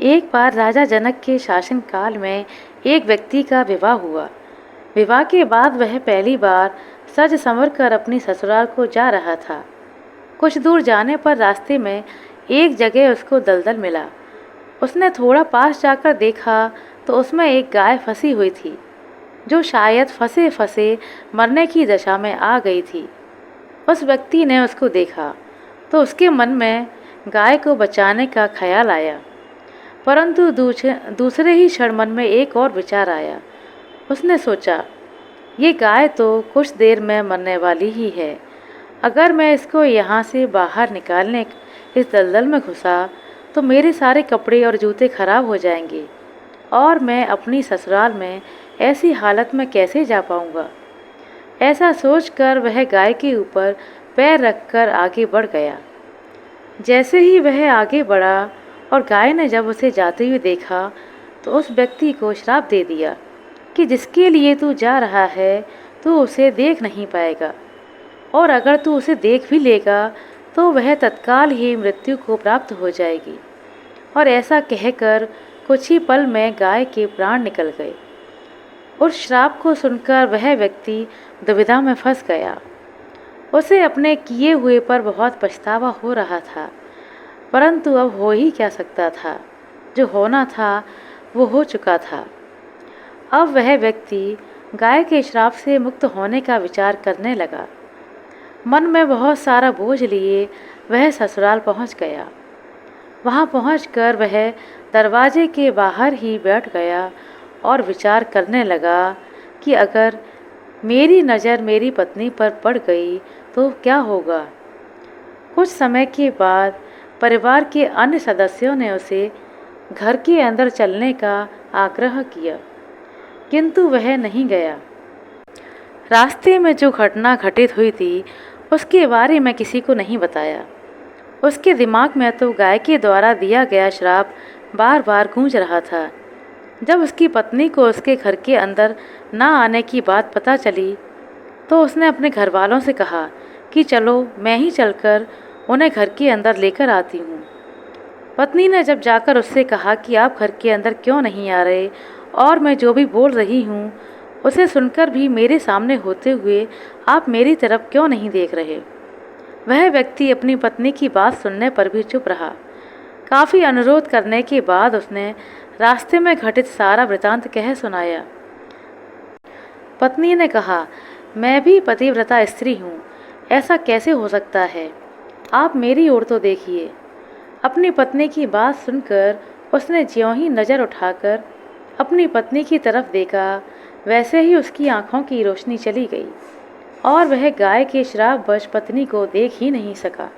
एक बार राजा जनक के शासनकाल में एक व्यक्ति का विवाह हुआ। विवाह के बाद वह पहली बार सज संवर कर अपनी ससुराल को जा रहा था। कुछ दूर जाने पर रास्ते में एक जगह उसको दलदल मिला। उसने थोड़ा पास जाकर देखा तो उसमें एक गाय फंसी हुई थी, जो शायद फंसे फंसे मरने की दशा में आ गई थी। उस व्यक्ति ने उसको देखा तो उसके मन में गाय को बचाने का ख्याल आया, परंतु दूसरे ही क्षण मन में एक और विचार आया। उसने सोचा, ये गाय तो कुछ देर में मरने वाली ही है। अगर मैं इसको यहाँ से बाहर निकालने इस दलदल में घुसा तो मेरे सारे कपड़े और जूते खराब हो जाएंगे और मैं अपनी ससुराल में ऐसी हालत में कैसे जा पाऊँगा। ऐसा सोचकर वह गाय के ऊपर पैर रखकर आगे बढ़ गया। जैसे ही वह आगे बढ़ा और गाय ने जब उसे जाते हुए देखा तो उस व्यक्ति को श्राप दे दिया कि जिसके लिए तू जा रहा है तू उसे देख नहीं पाएगा, और अगर तू उसे देख भी लेगा तो वह तत्काल ही मृत्यु को प्राप्त हो जाएगी। और ऐसा कहकर कुछ ही पल में गाय के प्राण निकल गए। उस श्राप को सुनकर वह व्यक्ति दुविधा में फंस गया। उसे अपने किए हुए पर बहुत पछतावा हो रहा था, परंतु अब हो ही क्या सकता था। जो होना था वो हो चुका था। अब वह व्यक्ति गाय के श्राप से मुक्त होने का विचार करने लगा। मन में बहुत सारा बोझ लिए वह ससुराल पहुंच गया। वहां पहुंचकर वह दरवाजे के बाहर ही बैठ गया और विचार करने लगा कि अगर मेरी नज़र मेरी पत्नी पर पड़ गई तो क्या होगा। कुछ समय के बाद परिवार के अन्य सदस्यों ने उसे घर के अंदर चलने का आग्रह किया, किंतु वह नहीं गया। रास्ते में जो घटना घटित हुई थी उसके बारे में किसी को नहीं बताया। उसके दिमाग में तो गाय के द्वारा दिया गया श्राप बार बार गूंज रहा था। जब उसकी पत्नी को उसके घर के अंदर ना आने की बात पता चली तो उसने अपने घर वालों से कहा कि चलो मैं ही चलकर उन्हें घर के अंदर लेकर आती हूँ। पत्नी ने जब जाकर उससे कहा कि आप घर के अंदर क्यों नहीं आ रहे और मैं जो भी बोल रही हूँ उसे सुनकर भी मेरे सामने होते हुए आप मेरी तरफ क्यों नहीं देख रहे। वह व्यक्ति अपनी पत्नी की बात सुनने पर भी चुप रहा। काफ़ी अनुरोध करने के बाद उसने रास्ते में घटित सारा वृतांत कह सुनाया। पत्नी ने कहा, मैं भी पतिव्रता स्त्री हूँ, ऐसा कैसे हो सकता है। आप मेरी ओर तो देखिए। अपनी पत्नी की बात सुनकर उसने ज्यों ही नज़र उठाकर अपनी पत्नी की तरफ देखा, वैसे ही उसकी आंखों की रोशनी चली गई और वह गाय के श्रापवश पत्नी को देख ही नहीं सका।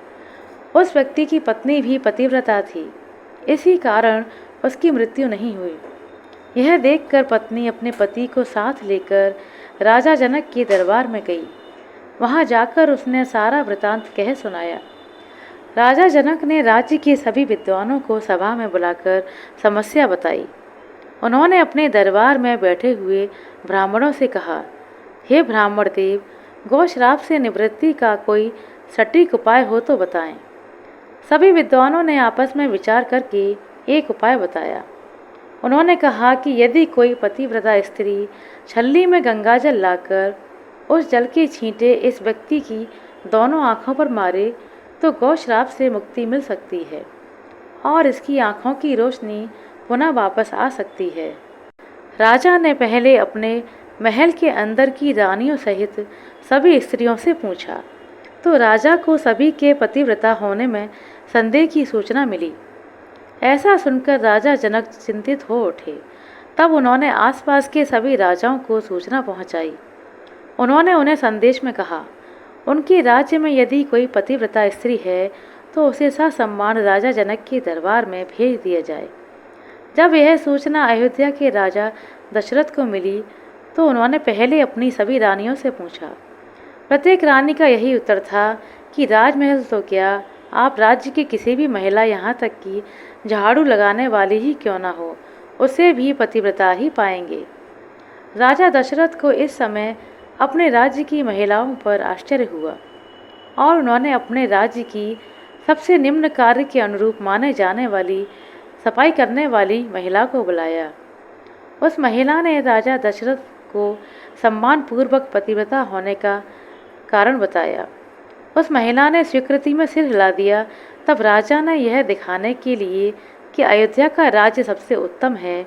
उस व्यक्ति की पत्नी भी पतिव्रता थी, इसी कारण उसकी मृत्यु नहीं हुई। यह देखकर पत्नी अपने पति को साथ लेकर राजा जनक के दरबार में गई। वहां जाकर उसने सारा वृतांत कह सुनाया। राजा जनक ने राज्य के सभी विद्वानों को सभा में बुलाकर समस्या बताई। उन्होंने अपने दरबार में बैठे हुए ब्राह्मणों से कहा, हे ब्राह्मण देव, गौश्राप से निवृत्ति का कोई सटीक उपाय हो तो बताएं। सभी विद्वानों ने आपस में विचार करके एक उपाय बताया। उन्होंने कहा कि यदि कोई पतिव्रता स्त्री छल्ली में गंगाजल लाकर उस जल के छींटे इस व्यक्ति की दोनों आँखों पर मारे तो गौश्राप से मुक्ति मिल सकती है और इसकी आँखों की रोशनी पुनः वापस आ सकती है। राजा ने पहले अपने महल के अंदर की रानियों सहित सभी स्त्रियों से पूछा तो राजा को सभी के पतिव्रता होने में संदेह की सूचना मिली। ऐसा सुनकर राजा जनक चिंतित हो उठे। तब उन्होंने आसपास के सभी राजाओं को सूचना पहुंचाई। उन्होंने उन्हें संदेश में कहा, उनके राज्य में यदि कोई पतिव्रता स्त्री है तो उसे ससम्मान राजा जनक के दरबार में भेज दिया जाए। जब यह सूचना अयोध्या के राजा दशरथ को मिली तो उन्होंने पहले अपनी सभी रानियों से पूछा। प्रत्येक रानी का यही उत्तर था कि राजमहल तो क्या, आप राज्य की किसी भी महिला, यहाँ तक कि झाड़ू लगाने वाली ही क्यों ना हो, उसे भी पतिव्रता ही पाएंगे। राजा दशरथ को इस समय अपने राज्य की महिलाओं पर आश्चर्य हुआ और उन्होंने अपने राज्य की सबसे निम्न कार्य के अनुरूप माने जाने वाली सफाई करने वाली महिला को बुलाया। उस महिला ने राजा दशरथ को सम्मानपूर्वक पतिव्रता होने का कारण बताया। उस महिला ने स्वीकृति में सिर हिला दिया। तब राजा ने यह दिखाने के लिए कि अयोध्या का राज्य सबसे उत्तम है,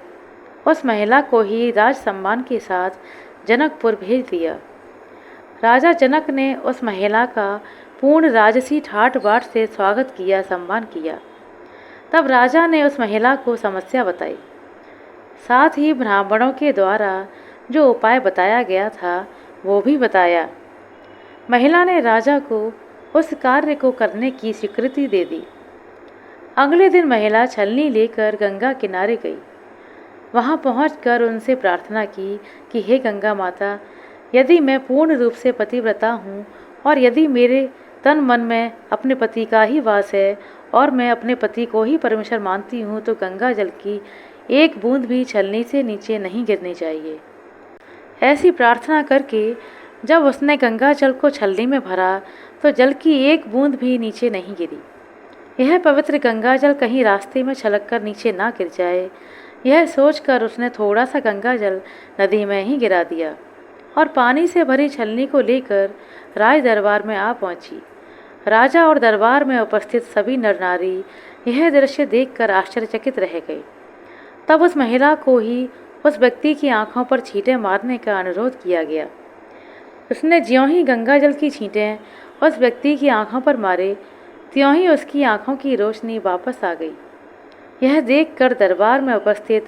उस महिला को ही राज सम्मान के साथ जनकपुर भेज दिया। राजा जनक ने उस महिला का पूर्ण राजसी ठाट बाट से स्वागत किया, सम्मान किया। तब राजा ने उस महिला को समस्या बताई, साथ ही ब्राह्मणों के द्वारा जो उपाय बताया गया था वो भी बताया। महिला ने राजा को उस कार्य को करने की स्वीकृति दे दी। अगले दिन महिला छलनी लेकर गंगा किनारे गई। वहां पहुंचकर उनसे प्रार्थना की कि हे गंगा माता, यदि मैं पूर्ण रूप से पतिव्रता हूँ और यदि मेरे तन मन में अपने पति का ही वास है और मैं अपने पति को ही परमेश्वर मानती हूँ, तो गंगा जल की एक बूंद भी छलनी से नीचे नहीं गिरनी चाहिए। ऐसी प्रार्थना करके जब उसने गंगा जल को छलनी में भरा तो जल की एक बूंद भी नीचे नहीं गिरी। यह पवित्र गंगा जल कहीं रास्ते में छलककर नीचे ना गिर जाए, यह सोचकर उसने थोड़ा सा गंगा जल नदी में ही गिरा दिया और पानी से भरी छलनी को लेकर राज दरबार में आ पहुंची। राजा और दरबार में उपस्थित सभी नर नारी यह दृश्य देखकर आश्चर्यचकित रह गए। तब उस महिला को ही उस व्यक्ति की आंखों पर छींटे मारने का अनुरोध किया गया। उसने ज्यों ही गंगा जल की छींटें उस व्यक्ति की आंखों पर मारे, त्यों ही उसकी आंखों की रोशनी वापस आ गई। यह देखकर दरबार में उपस्थित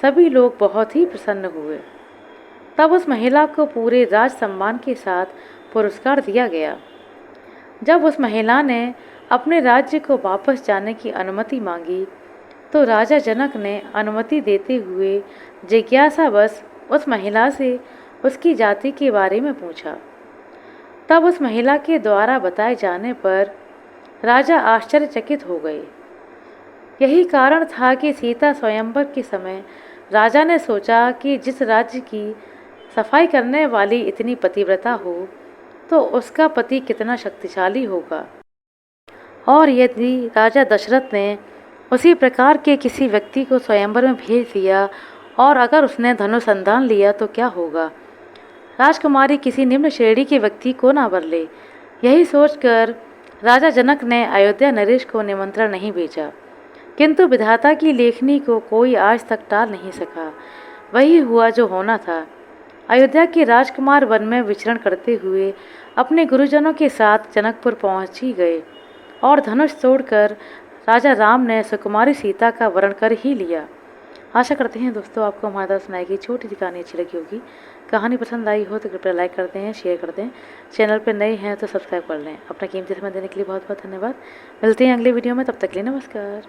सभी लोग बहुत ही प्रसन्न हुए। तब उस महिला को पूरे राज सम्मान के साथ पुरस्कार दिया गया। जब उस महिला ने अपने राज्य को वापस जाने की अनुमति मांगी तो राजा जनक ने अनुमति देते हुए जिज्ञासावश उस महिला से उसकी जाति के बारे में पूछा। तब उस महिला के द्वारा बताए जाने पर राजा आश्चर्यचकित हो गए। यही कारण था कि सीता स्वयंवर के समय राजा ने सोचा कि जिस राज्य की सफाई करने वाली इतनी पतिव्रता हो तो उसका पति कितना शक्तिशाली होगा, और यदि राजा दशरथ ने उसी प्रकार के किसी व्यक्ति को स्वयंवर में भेज दिया और अगर उसने धनुसंधान लिया तो क्या होगा, राजकुमारी किसी निम्न श्रेणी के व्यक्ति को ना वर ले। यही सोचकर राजा जनक ने अयोध्या नरेश को निमंत्रण नहीं भेजा, किंतु विधाता की लेखनी को कोई आज तक टाल नहीं सका। वही हुआ जो होना था। अयोध्या के राजकुमार वन में विचरण करते हुए अपने गुरुजनों के साथ जनकपुर पहुंच ही गए और धनुष तोड़कर राजा राम ने सुकुमारी सीता का वरण कर ही लिया। आशा करते हैं दोस्तों आपको हमारे द्वारा सुनाई गई छोटी सी कहानी अच्छी लगी होगी। कहानी पसंद आई हो तो कृपया लाइक कर दें, शेयर कर दें। चैनल पर नए हैं तो सब्सक्राइब कर लें। अपना कीमती समय देने के लिए बहुत बहुत धन्यवाद। मिलते हैं अगले वीडियो में, तब तक के लिए नमस्कार।